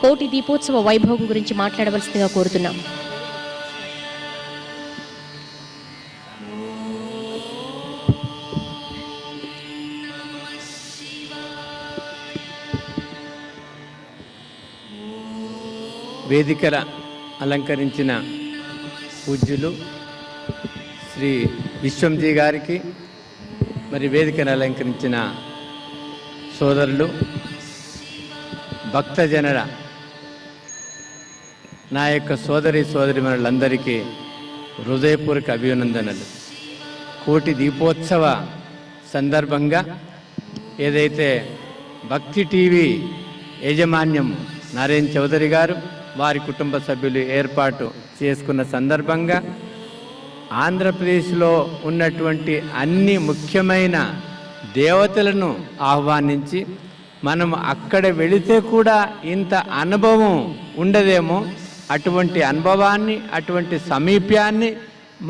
కోటి దీపోత్సవ వైభవం గురించి మాట్లాడవలసిందిగా కోరుతున్నాం. వేదికల అలంకరించిన పూజ్యులు శ్రీ విశ్వంజీ గారికి, మరి వేదికను అలంకరించిన సోదరులు, భక్తజనుల నా యొక్క సోదరిమణులందరికీ హృదయపూర్వక అభినందనలు. కోటి దీపోత్సవ సందర్భంగా ఏదైతే భక్తి టీవీ యాజమాన్యం నరేంద్ర చౌదరి గారు వారి కుటుంబ సభ్యులు ఏర్పాటు చేసుకున్న సందర్భంగా ఆంధ్రప్రదేశ్లో ఉన్నటువంటి అన్ని ముఖ్యమైన దేవతలను ఆహ్వానించి మనం అక్కడ వెళితే కూడా ఇంత అనుభవం ఉండదేమో, అటువంటి అనుభవాన్ని, అటువంటి సమీప్యాన్ని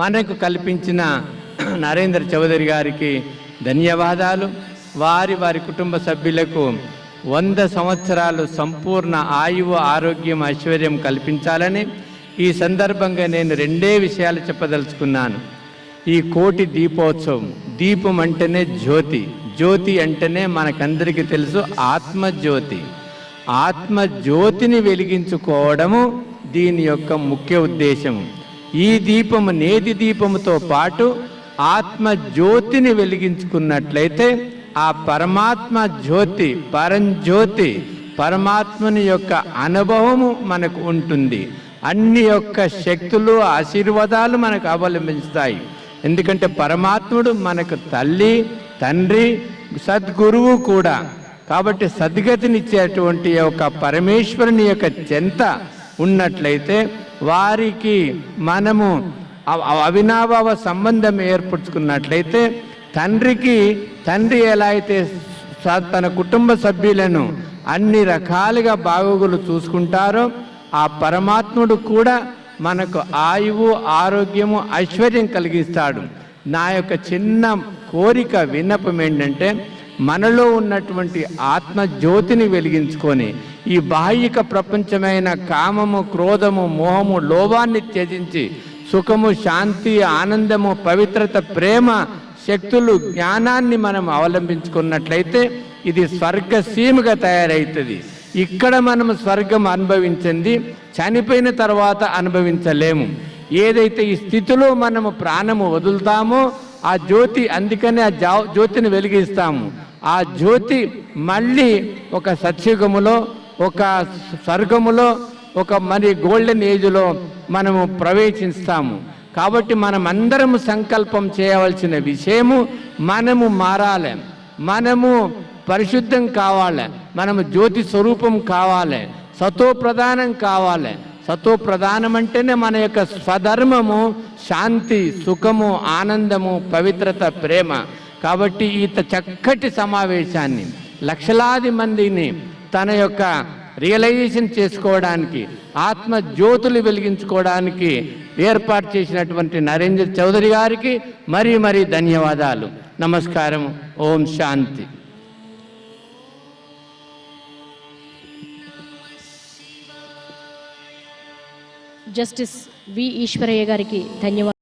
మనకు కల్పించిన నరేంద్ర చౌదరి గారికి ధన్యవాదాలు. వారి కుటుంబ సభ్యులకు 100 సంవత్సరాలు సంపూర్ణ ఆయువు, ఆరోగ్యం, ఐశ్వర్యం కల్పించాలని ఈ సందర్భంగా నేను 2 విషయాలు చెప్పదలుచుకున్నాను. ఈ కోటి దీపోత్సవం, దీపం అంటేనే జ్యోతి, జ్యోతి అంటేనే మనకందరికీ తెలుసు ఆత్మజ్యోతి. ఆత్మజ్యోతిని వెలిగించుకోవడము దీని యొక్క ముఖ్య ఉద్దేశము. ఈ దీపము, నేతి దీపముతో పాటు ఆత్మజ్యోతిని వెలిగించుకున్నట్లయితే ఆ పరమాత్మ జ్యోతి, పరంజ్యోతి, పరమాత్మని యొక్క అనుభవము మనకు ఉంటుంది. అన్ని యొక్క శక్తులు, ఆశీర్వాదాలు మనకు అవలంబిస్తాయి. ఎందుకంటే పరమాత్ముడు మనకు తల్లి, తండ్రి, సద్గురువు కూడా. కాబట్టి సద్గతినిచ్చేటువంటి యొక్క పరమేశ్వరుని యొక్క చెంత ఉన్నట్లయితే వారికి మనము అవినాభావ సంబంధం ఏర్పరచుకున్నట్లయితే తండ్రి ఎలా అయితే తన కుటుంబ సభ్యులను అన్ని రకాలుగా బాగోగులు చూసుకుంటారో, ఆ పరమాత్ముడు కూడా మనకు ఆయువు, ఆరోగ్యము, ఐశ్వర్యం కలిగిస్తాడు. నా యొక్క చిన్న కోరిక, విన్నపం ఏంటంటే మనలో ఉన్నటువంటి ఆత్మజ్యోతిని వెలిగించుకొని ఈ బాహ్యక ప్రపంచమైన కామము, క్రోధము, మోహము, లోభాన్ని త్యజించి సుఖము, శాంతి, ఆనందము, పవిత్రత, ప్రేమ శక్తులు, జ్ఞానాన్ని మనం అవలంబించుకున్నట్లయితే ఇది స్వర్గసీమగా తయారవుతుంది. ఇక్కడ మనం స్వర్గం అనుభవించింది చనిపోయిన తర్వాత అనుభవించలేము. ఏదైతే ఈ స్థితిలో మనము ప్రాణము వదులుతామో ఆ జ్యోతి, అందుకనే ఆ జ్యోతిని వెలిగిస్తాము. ఆ జ్యోతి మళ్ళీ ఒక సత్యుగములో, ఒక స్వర్గములో, ఒక మరి గోల్డెన్ ఏజ్లో మనము ప్రవేశిస్తాము. కాబట్టి మనం అందరము సంకల్పం చేయవలసిన విషయము, మనము మారాలి, మనము పరిశుద్ధం కావాలి, మనము జ్యోతి స్వరూపం కావాలి, సతో ప్రధానం కావాలి. సతో ప్రధానం అంటేనే మన యొక్క స్వధర్మము, శాంతి, సుఖము, ఆనందము, పవిత్రత, ప్రేమ. కాబట్టి ఈ చక్కటి సమావేశాన్ని లక్షలాది మందిని తన యొక్క రియలైజేషన్ చేసుకోవడానికి, ఆత్మ జ్యోతులు వెలిగించుకోవడానికి ఏర్పాటు చేసినటువంటి నరేంద్ర చౌదరి గారికి మరీ ధన్యవాదాలు. నమస్కారం. ఓం శాంతి. జస్టిస్ వి ఈశ్వరయ్య గారికి ధన్యవాదాలు.